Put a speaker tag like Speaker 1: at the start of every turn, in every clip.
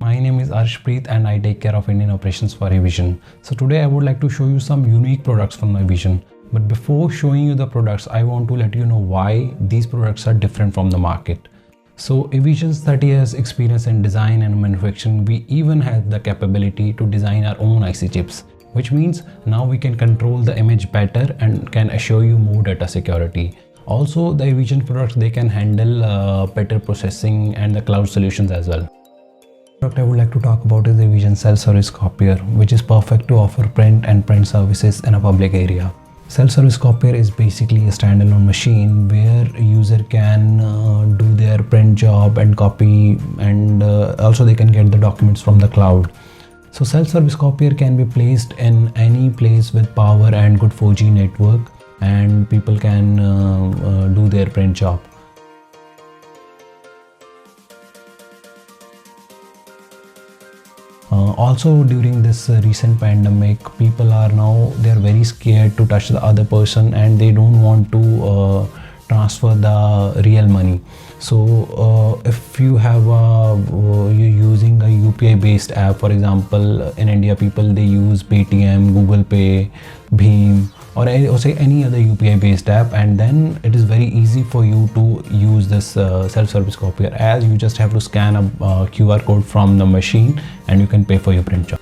Speaker 1: My name is Arshpreet and I take care of Indian operations for Avision. So today I would like to show you some unique products from Avision. But before showing you the products, I want to let you know why these products are different from the market. So Avision's 30 years experience in design and manufacturing, we even have the capability to design our own IC chips, which means now we can control the image better and can assure you more data security. Also, the Avision products, they can handle better processing and the cloud solutions as well. Product I would like to talk about is the Avision self-service copier, which is perfect to offer print and print services in a public area. Self-service copier is basically a standalone machine where a user can do their print job and copy, and also they can get the documents from the cloud. So self-service copier can be placed in any place with power and good 4G network, and people can do their print job. Also during this recent pandemic, people are now, they're very scared to touch the other person and they don't want to transfer the real money. So if you have you're using a UPI based app, for example, in India people they use Paytm, Google Pay, Bheem, or say any other UPI based app, and then it is very easy for you to use this self-service copier, as you just have to scan a QR code from the machine and you can pay for your print job.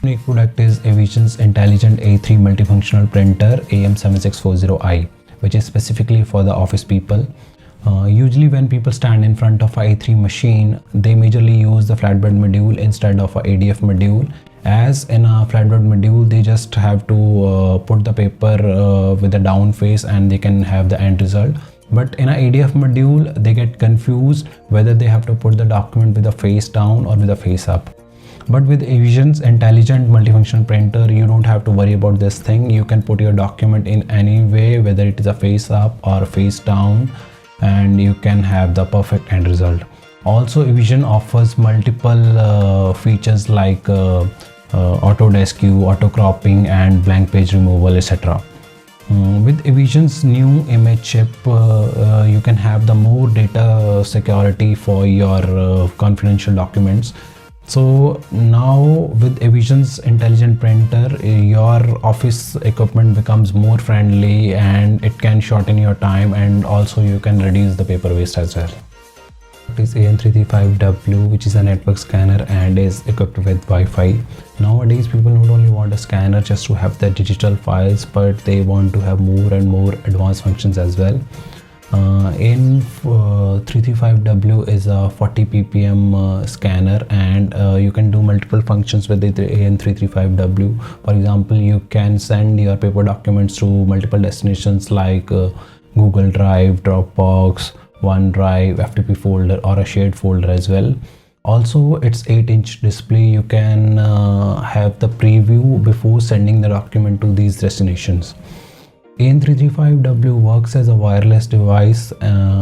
Speaker 1: Unique product is Avision's intelligent A3 multifunctional printer AM7640i, which is specifically for the office people. Usually when people stand in front of a A3 machine, they majorly use the flatbed module instead of a ADF module, as in a flatbed module they just have to put the paper with the down face and they can have the end result. But in a ADF module they get confused whether they have to put the document with the face down or with the face up. But with Avision's intelligent multifunction printer, you don't have to worry about this thing. You can put your document in any way, whether it is a face up or face down, and you can have the perfect end result. Also, Avision offers multiple features like auto rescue, auto cropping, and blank page removal, etc. With Avision's new image chip, you can have the more data security for your confidential documents. So now with Avision's intelligent printer, your office equipment becomes more friendly and it can shorten your time, and also you can reduce the paper waste as well. It is AN335W, which is a network scanner and is equipped with Wi-Fi. Nowadays people not only want a scanner just to have the digital files, but they want to have more and more advanced functions as well. AN335W is a 40 ppm scanner, and you can do multiple functions with the AN335W. For example, you can send your paper documents to multiple destinations like Google Drive, Dropbox, OneDrive, FTP folder, or a shared folder as well. Also, it's 8-inch display. You can have the preview before sending the document to these destinations. AN335W works as a wireless device,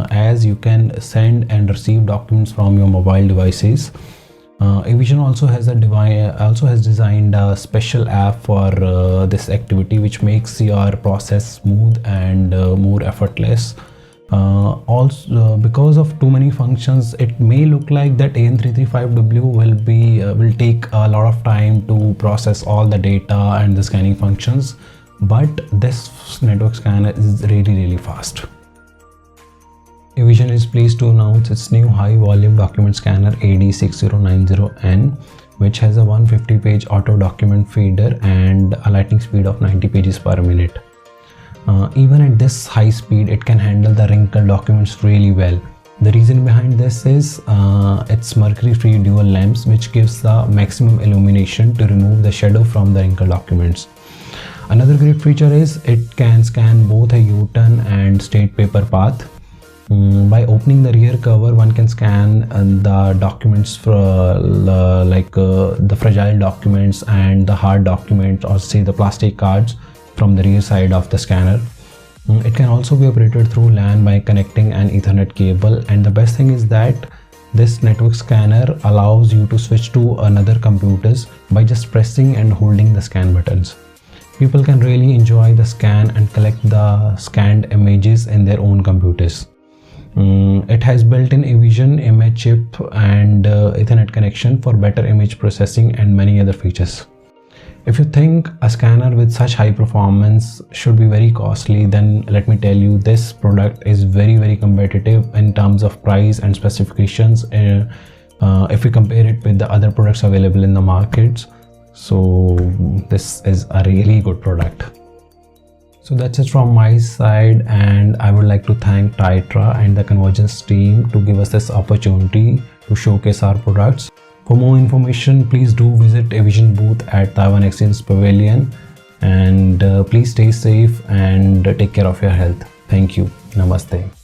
Speaker 1: as you can send and receive documents from your mobile devices. Avision also has designed a special app for this activity, which makes your process smooth and more effortless. Also, because of too many functions, it may look like that AN335W will take a lot of time to process all the data and the scanning functions, but this network scanner is really fast. Avision is pleased to announce its new high volume document scanner AD6090N, which has a 150-page auto document feeder and a lightning speed of 90 pages per minute. Even at this high speed, it can handle the wrinkled documents really well. The reason behind this is its mercury-free dual lamps, which gives the maximum illumination to remove the shadow from the wrinkled documents. Another great feature is it can scan both a U-turn and straight paper path. By opening the rear cover, one can scan the documents for the fragile documents and the hard documents, or say the plastic cards, from the rear side of the scanner. It can also be operated through LAN by connecting an Ethernet cable, and the best thing is that this network scanner allows you to switch to another computers by just pressing and holding the scan buttons. People can really enjoy the scan and collect the scanned images in their own computers. It has built-in eVision image chip and Ethernet connection for better image processing and many other features. If you think a scanner with such high performance should be very costly, then let me tell you, this product is very competitive in terms of price and specifications if we compare it with the other products available in the markets. So this is a really good product. So that's it from my side, and I would like to thank Titra and the Convergence team to give us this opportunity to showcase our products. For more information, please do visit eVision booth at Taiwan Exchange Pavilion, and please stay safe and take care of your health. Thank you. Namaste.